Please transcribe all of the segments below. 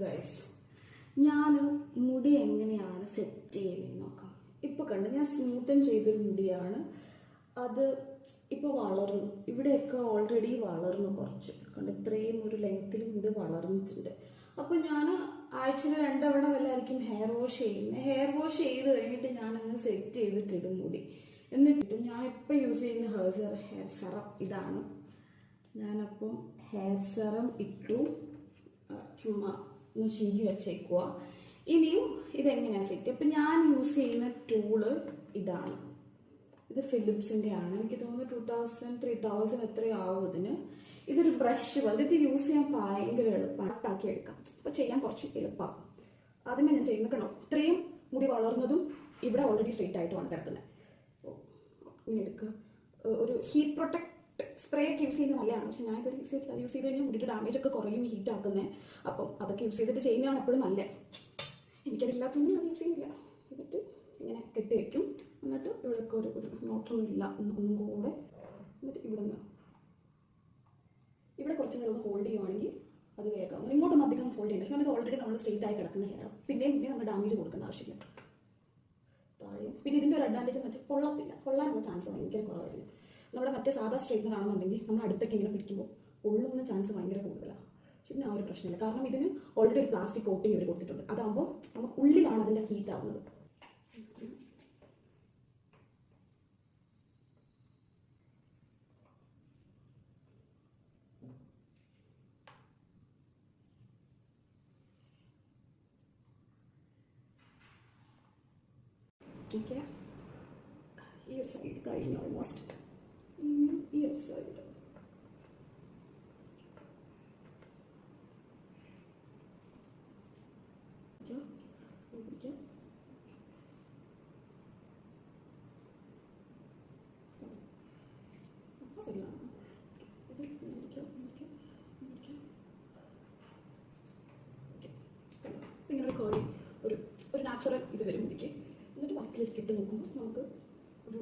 Guys, ഞാൻ മുടി എങ്ങനെയാണ് സെറ്റ് ചെയ്യുന്നത് നോക്കാം. ഇപ്പോൾ കണ്ട് ഞാൻ സ്മൂത്തൻ ചെയ്തൊരു മുടിയാണ്. അത് ഇപ്പോൾ വളർന്നു, ഇവിടെയൊക്കെ ഓൾറെഡി വളർന്നു കുറച്ച് കണ്ട്, ഇത്രയും ഒരു ലെങ്ത്തിൽ മുടി വളർന്നിട്ടുണ്ട്. അപ്പോൾ ഞാൻ ആഴ്ചയിൽ 2 തവണ വല്ലായിരിക്കും ഹെയർ വാഷ് ചെയ്യുന്നത്. ഹെയർ വാഷ് ചെയ്ത് കഴിഞ്ഞിട്ട് ഞാനങ്ങ് സെറ്റ് ചെയ്തിട്ടിടും മുടി. എന്നിട്ടും ഞാൻ ഇപ്പോൾ യൂസ് ചെയ്യുന്ന ഹെയർ സെറം ഇതാണ്. ഞാനപ്പം ഹെയർ സെറം ഇട്ടു, ചുമ്മാ ഒന്ന് ശീലി വെച്ചേക്കുക. ഇനിയും ഇതെങ്ങനെയാണ് സെറ്റ്. അപ്പം ഞാൻ യൂസ് ചെയ്യുന്ന ടൂള് ഇതാണ്. ഇത് ഫിലിപ്സിൻ്റെ ആണ്. എനിക്ക് തോന്നുന്നു 2000 3000 എത്രയോ ആവും ഇതിന്. ഇതൊരു ബ്രഷ് പോലെ, ഇത് യൂസ് ചെയ്യാൻ ഭയങ്കര എളുപ്പമാണ്. ആക്കി എടുക്കാം. അപ്പോൾ ചെയ്യാൻ കുറച്ച് എളുപ്പമാണ്. ആദ്യമേ ഞാൻ ചെയ്യുന്ന കണ്ടോ, ഇത്രയും മുടി വളർന്നതും ഇവിടെ ഓൾറെഡി സ്ട്രെയിറ്റ് ആയിട്ടുമാണ് കിടക്കുന്നത്. ഇങ്ങനെ എടുക്കുക. ഒരു ഹീറ്റ് പ്രൊട്ടക്ട് സ്പ്രേ ഒക്കെ യൂസ് ചെയ്യുന്നത് നല്ലതാണ്. പക്ഷെ ഞാൻ ഇതൊരു യൂസ് ചെയ്ത് കഴിഞ്ഞാൽ മുടിയുടെ ഡാമേജ് ഒക്കെ കുറയും ഹീറ്റ് ആക്കുന്നത്. അപ്പം അതൊക്കെ യൂസ് ചെയ്തിട്ട് ചെയ്യുന്നതാണ് എപ്പോഴും നല്ലത്. എനിക്കതില്ലാത്തൊന്നും അത് യൂസ് ചെയ്യുന്നില്ല. എന്നിട്ട് ഇങ്ങനെ കെട്ടി വയ്ക്കും. എന്നിട്ട് ഇവിടെയൊക്കെ ഒരു നോട്ടൊന്നും ഇല്ല ഒന്നും കൂടെ. എന്നിട്ട് ഇവിടെ കുറച്ച് നേരം ഒന്ന് ഹോൾഡ് ചെയ്യുവാണെങ്കിൽ അത് വേഗം ഇങ്ങോട്ടൊന്നും അധികം ഹോൾഡ് ചെയ്യണ്ട. പക്ഷേ അത് ഓൾറെഡി നമ്മൾ സ്ട്രെയിറ്റ് ആയി കിടക്കുന്ന ഹെയർ. പിന്നെയും നമ്മൾ ഡാമേജ് കൊടുക്കേണ്ട ആവശ്യമില്ല. താഴെ പിന്നെ ഇതിൻ്റെ ഒരു അഡ്വാൻറ്റേജ് എന്ന് വെച്ചാൽ പൊള്ളാനുള്ള ചാൻസ് ഭയങ്കര കുറവായിരുന്നു. നമ്മുടെ മറ്റേ സാധാ സ്ട്രെയിറ്റ്നർ ആണെന്നുണ്ടെങ്കിൽ നമ്മൾ അടുത്തൊക്കെ ഇങ്ങനെ പിടിക്കുമ്പോൾ പൊള്ളുന്ന ചാൻസ് ഭയങ്കര കൂടുതലാണ്. പക്ഷെ ഇതിന് ആ ഒരു പ്രശ്നമില്ല. കാരണം ഇതിന് ഓൾറെഡി ഒരു പ്ലാസ്റ്റിക് കോട്ടിങ് ഇവർ കൊടുത്തിട്ടുണ്ട്. അതാകുമ്പോൾ നമുക്ക് ഉള്ളിലാണ് അതിൻ്റെ ഹീറ്റ് ആവുന്നത്. ഓക്കെ, ഈ ഒരു സൈഡ് കഴിഞ്ഞു ഓൾമോസ്റ്റ്. ഈ ഒരു സൈഡ് പിടിക്കാം. ഇങ്ങനെ ഒരു കേളി ഒരു നാച്ചുറൽ ഇത് വരും മുടിക്ക്. എന്നിട്ട് ബാക്കിലേക്ക് ഇട്ട് നോക്കുമ്പോൾ നമുക്ക് ഒരു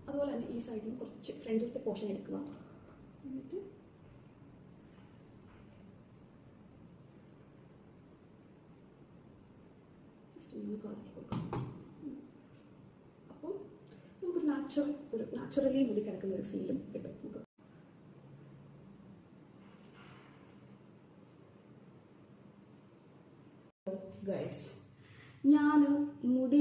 അതുപോലെ തന്നെ ഈ സൈഡിൽ കുറച്ച് ഫ്രണ്ടിലത്തെ പോർഷൻ എടുക്കുക. എന്നിട്ട് ജസ്റ്റ് ഒന്ന് കളക്കി കൊടുക്കാം. അപ്പോൾ നമുക്കൊരു നാച്ചുറലി മുടി കിടക്കുന്ന ഒരു ഫീലും കിട്ടും നമുക്ക്. ഗൈസ്, ഞാൻ മുടി